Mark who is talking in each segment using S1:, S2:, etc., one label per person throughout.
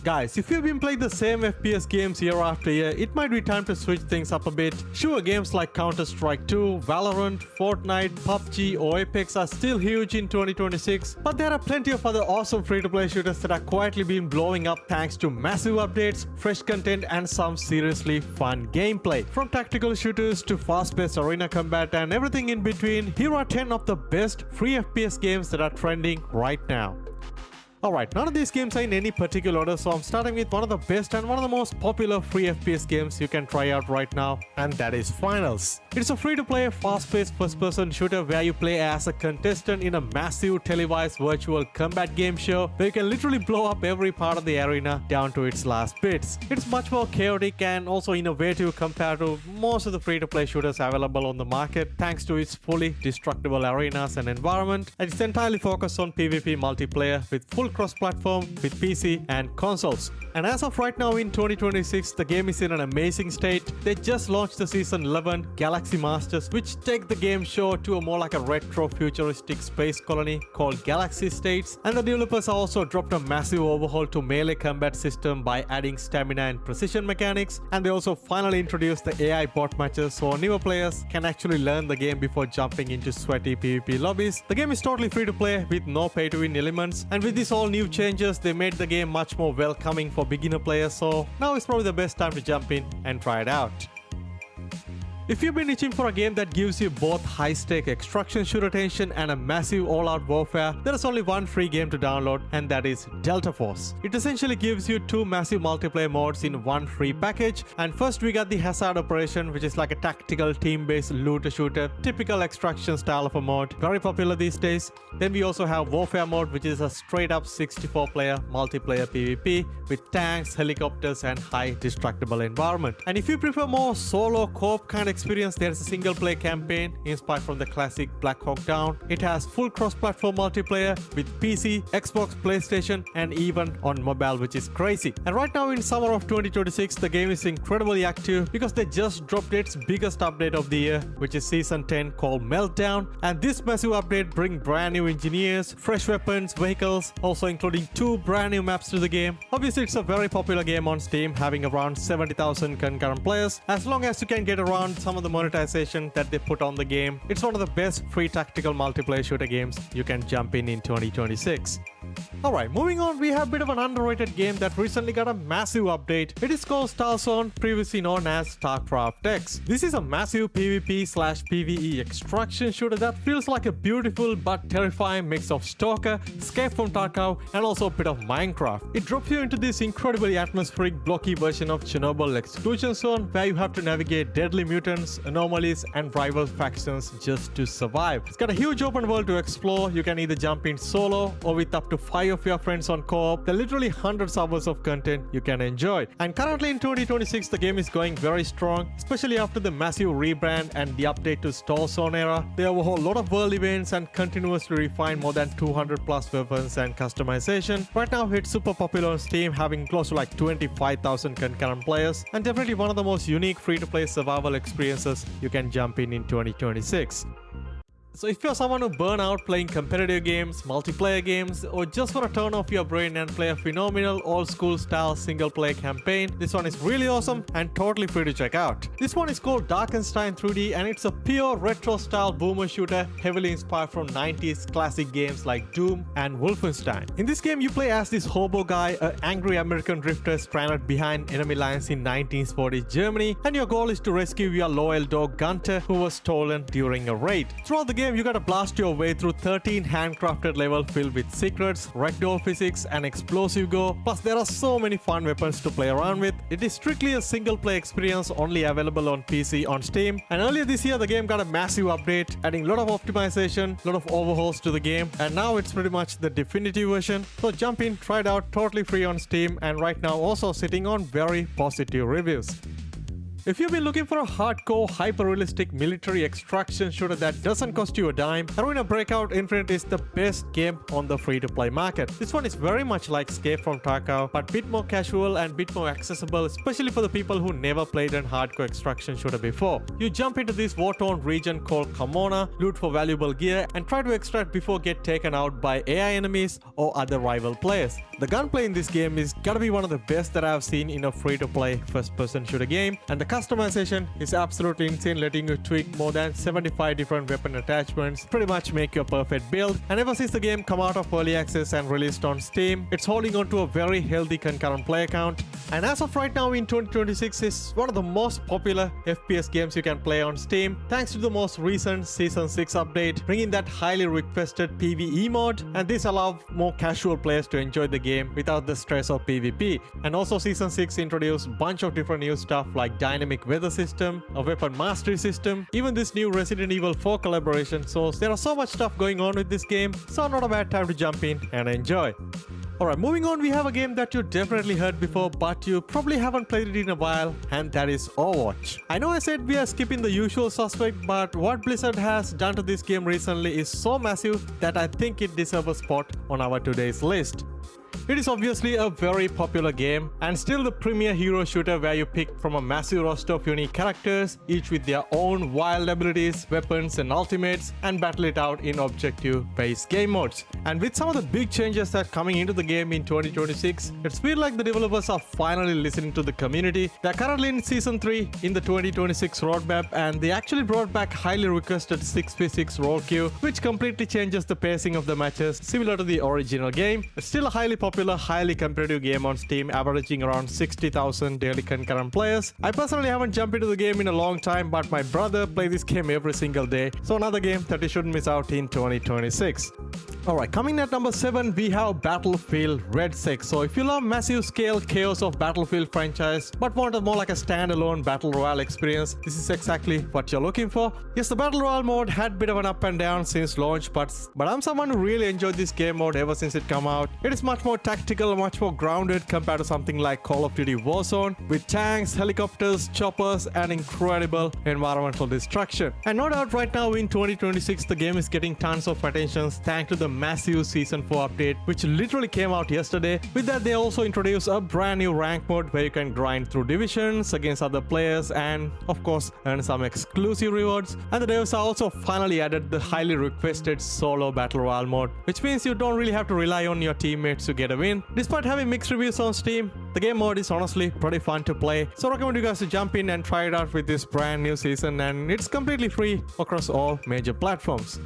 S1: Guys, if you've been playing the same FPS games year after year, it might be time to switch things up a bit. Sure, games like Counter-Strike 2, Valorant, Fortnite, PUBG or Apex are still huge in 2026, but there are plenty of other awesome free-to-play shooters that are quietly been blowing up thanks to massive updates, fresh content and some seriously fun gameplay. From tactical shooters to fast-paced arena combat and everything in between, here are 10 of the best free FPS games that are trending right now. Alright, none of these games are in any particular order, so I'm starting with one of the best and one of the most popular free FPS games you can try out right now, and that is Finals. It's a free-to-play, fast-paced first-person shooter where you play as a contestant in a massive televised virtual combat game show where you can literally blow up every part of the arena down to its last bits. It's much more chaotic and also innovative compared to most of the free-to-play shooters available on the market thanks to its fully destructible arenas and environment, and it's entirely focused on PvP multiplayer with full cross-platform with PC and consoles. And as of right now in 2026, the game is in an amazing state. They just launched the Season 11 Galaxy Masters, which take the game show to a more like a retro futuristic space colony called Galaxy States, and the developers also dropped a massive overhaul to melee combat system by adding stamina and precision mechanics, and they also finally introduced the AI bot matches so newer players can actually learn the game before jumping into sweaty PvP lobbies. The game is totally free to play with no pay to win elements, and with this all new changes, they made the game much more welcoming for beginner players, so now is probably the best time to jump in and try it out. If you've been itching for a game that gives you both high-stake extraction shooter tension and a massive all-out warfare, there is only one free game to download, and that is Delta Force. It essentially gives you two massive multiplayer modes in one free package, and first we got the Hazard Operation, which is like a tactical team-based looter shooter, typical extraction style of a mode, very popular these days. Then we also have Warfare mode, which is a straight-up 64-player multiplayer PvP with tanks, helicopters and high destructible environment. And if you prefer more solo co-op kind of experience, there's a single play campaign inspired from the classic Black Hawk Down. It has full cross-platform multiplayer with PC, Xbox, PlayStation and even on mobile, which is crazy. And right now in summer of 2026, the game is incredibly active because they just dropped its biggest update of the year, which is Season 10 called Meltdown. And this massive update brings brand new engineers, fresh weapons, vehicles, also including 2 brand new maps to the game. Obviously it's a very popular game on Steam, having around 70,000 concurrent players. As long as you can get around some of the monetization that they put on the game, it's one of the best free tactical multiplayer shooter games you can jump in 2026. Alright, moving on, we have a bit of an underrated game that recently got a massive update. It is called Starzone, previously known as StarCraft X. This is a massive PvP/PvE extraction shooter that feels like a beautiful but terrifying mix of Stalker, Escape from Tarkov and also a bit of Minecraft. It drops you into this incredibly atmospheric blocky version of Chernobyl Exclusion Zone where you have to navigate deadly mutants, anomalies and rival factions just to survive. It's got a huge open world to explore. You can either jump in solo or with up to 5 of your friends on co-op. There are literally hundreds of hours of content you can enjoy. And currently in 2026, the game is going very strong, especially after the massive rebrand and the update to Starzone era. They overhaul a lot of world events and continuously refine more than 200 plus weapons and customization. Right now it's super popular on Steam, having close to like 25,000 concurrent players, and definitely one of the most unique free-to-play survival experiences you can jump in 2026. So if you're someone who burn out playing competitive games, multiplayer games, or just want to turn off your brain and play a phenomenal old school style single player campaign, this one is really awesome and totally free to check out. This one is called Darkenstein 3D and it's a pure retro style boomer shooter heavily inspired from 90s classic games like Doom and Wolfenstein. In this game you play as this hobo guy, an angry American drifter stranded behind enemy lines in 1940s Germany, and your goal is to rescue your loyal dog Gunter who was stolen during a raid. Throughout the game you gotta blast your way through 13 handcrafted levels filled with secrets, ragdoll physics and explosive go, plus there are so many fun weapons to play around with. It is strictly a single play experience only available on PC on Steam, and earlier this year the game got a massive update adding a lot of optimization, a lot of overhauls to the game, and now it's pretty much the definitive version. So jump in, try it out, totally free on Steam, and right now also sitting on very positive reviews. If you've been looking for a hardcore, hyper-realistic military extraction shooter that doesn't cost you a dime, Arena Breakout Infinite is the best game on the free-to-play market. This one is very much like Escape from Tarkov, but bit more casual and bit more accessible, especially for the people who never played an hardcore extraction shooter before. You jump into this war-torn region called Kamona, loot for valuable gear, and try to extract before get taken out by AI enemies or other rival players. The gunplay in this game is gotta be one of the best that I've seen in a free-to-play first-person shooter game, and the customization is absolutely insane, letting you tweak more than 75 different weapon attachments, pretty much make your perfect build. And ever since the game come out of early access and released on Steam, it's holding on to a very healthy concurrent player count, and as of right now in 2026 is one of the most popular FPS games you can play on Steam, thanks to the most recent Season 6 update, bringing that highly requested PvE mode, and this allows more casual players to enjoy the game without the stress of PvP. And also Season 6 introduced a bunch of different new stuff like dynamic weather system, a weapon mastery system, even this new Resident Evil 4 collaboration, so there are so much stuff going on with this game, so not a bad time to jump in and enjoy. Alright, moving on, we have a game that you definitely heard before, but you probably haven't played it in a while, and that is Overwatch. I know I said we are skipping the usual suspect, but what Blizzard has done to this game recently is so massive that I think it deserves a spot on our today's list. It is obviously a very popular game and still the premier hero shooter where you pick from a massive roster of unique characters, each with their own wild abilities, weapons and ultimates, and battle it out in objective-based game modes. And with some of the big changes that are coming into the game in 2026, it feels like the developers are finally listening to the community. They're currently in Season 3 in the 2026 roadmap, and they actually brought back highly requested 6v6 role queue, which completely changes the pacing of the matches, similar to the original game. It's still a highly popular, highly competitive game on Steam, averaging around 60,000 daily concurrent players. I personally haven't jumped into the game in a long time, but my brother plays this game every single day, so another game that you shouldn't miss out in 2026. Alright, coming at number 7, we have Battlefield Red 6. So if you love massive scale chaos of Battlefield franchise, but want a more like a standalone Battle Royale experience, this is exactly what you're looking for. Yes, the Battle Royale mode had a bit of an up and down since launch, but I'm someone who really enjoyed this game mode ever since it came out. It is much more tactical, much more grounded compared to something like Call of Duty Warzone, with tanks, helicopters, choppers, and incredible environmental destruction. And no doubt right now in 2026, the game is getting tons of attention thanks to the massive Season 4 update, which literally came out yesterday. With that, they also introduced a brand new rank mode where you can grind through divisions against other players and, of course, earn some exclusive rewards. And the devs also finally added the highly requested solo Battle Royale mode, which means you don't really have to rely on your teammates to get a win. Despite having mixed reviews on Steam, the game mode is honestly pretty fun to play, so I recommend you guys to jump in and try it out with this brand new season, and it's completely free across all major platforms.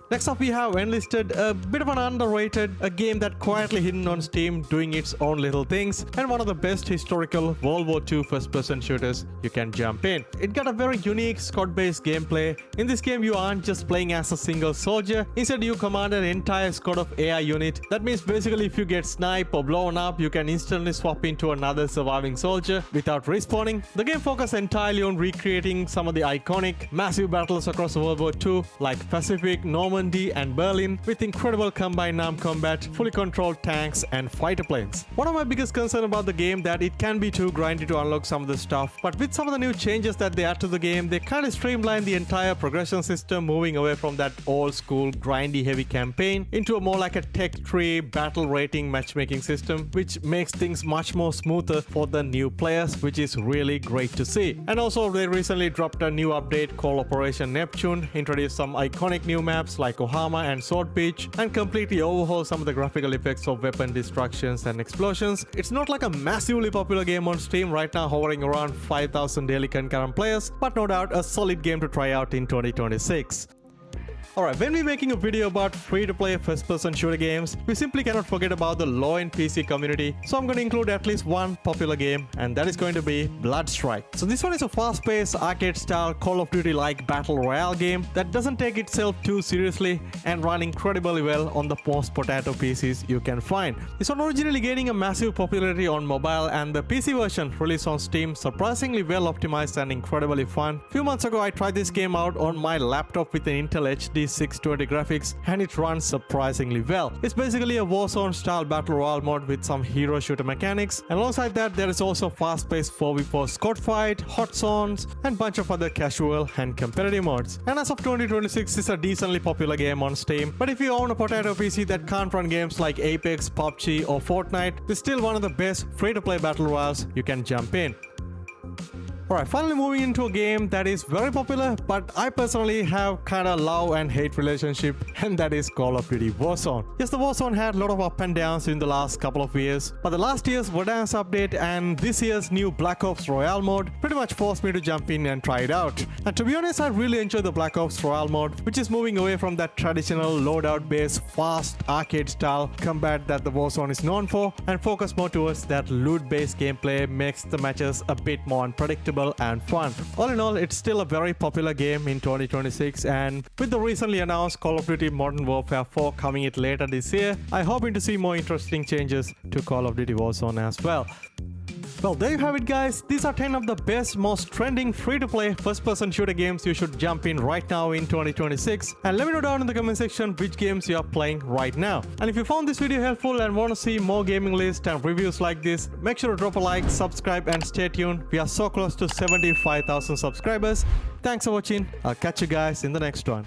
S1: Next up, we have Enlisted, a bit of an underrated, a game that quietly hidden on Steam, doing its own little things, and one of the best historical World War II first-person shooters you can jump in. It got a very unique squad-based gameplay. In this game, you aren't just playing as a single soldier. Instead, you command an entire squad of AI unit. That means basically if you get sniped or blown up, you can instantly swap into another surviving soldier without respawning. The game focuses entirely on recreating some of the iconic, massive battles across World War II, like Pacific, Normandy, and Berlin, with incredible combined armed combat, fully controlled tanks, and fighter planes. One of my biggest concerns about the game that it can be too grindy to unlock some of the stuff, but with some of the new changes that they add to the game, they kind of streamline the entire progression system, moving away from that old school grindy heavy campaign into a more like a tech tree battle rating matchmaking system, which makes things much more smoother for the new players, which is really great to see. And also, they recently dropped a new update called Operation Neptune, introduced some iconic new maps like Ohama and Sword Beach, and completely overhaul some of the graphical effects of weapon destructions and explosions. It's not like a massively popular game on Steam right now, hovering around 5,000 daily concurrent players, but no doubt a solid game to try out in 2026. Alright, when we're making a video about free-to-play first-person shooter games, we simply cannot forget about the low-end PC community, so I'm going to include at least one popular game, and that is going to be Bloodstrike. So this one is a fast-paced, arcade-style, Call of Duty-like battle royale game that doesn't take itself too seriously and run incredibly well on the most potato PCs you can find. This one originally gaining a massive popularity on mobile, and the PC version released on Steam surprisingly well optimized and incredibly fun. Few months ago, I tried this game out on my laptop with an Intel HD HD 620 graphics, and it runs surprisingly well. It's basically a Warzone style battle royale mode with some hero shooter mechanics, and alongside that there is also fast-paced 4v4 squad fight, hot zones, and bunch of other casual and competitive modes. And as of 2026, it's a decently popular game on Steam, but if you own a potato PC that can't run games like Apex, PUBG or Fortnite, it's still one of the best free-to-play battle royales you can jump in. Alright, finally moving into a game that is very popular, but I personally have kinda love and hate relationship, and that is Call of Duty Warzone. Yes, the Warzone had a lot of up and downs in the last couple of years, but the last year's Verdansk update and this year's new Black Ops Royale mode pretty much forced me to jump in and try it out. And to be honest, I really enjoy the Black Ops Royale mode, which is moving away from that traditional loadout-based, fast, arcade-style combat that the Warzone is known for, and focus more towards that loot-based gameplay makes the matches a bit more unpredictable and fun. All in all, it's still a very popular game in 2026, and with the recently announced Call of Duty Modern Warfare 4 coming it later this year, I'm hoping to see more interesting changes to Call of Duty Warzone as well. Well, there you have it guys. These are 10 of the best, most trending free-to-play first-person shooter games you should jump in right now in 2026. And let me know down in the comment section which games you are playing right now. And if you found this video helpful and want to see more gaming lists and reviews like this, make sure to drop a like, subscribe and stay tuned. We are so close to 75,000 subscribers. Thanks for watching. I'll catch you guys in the next one.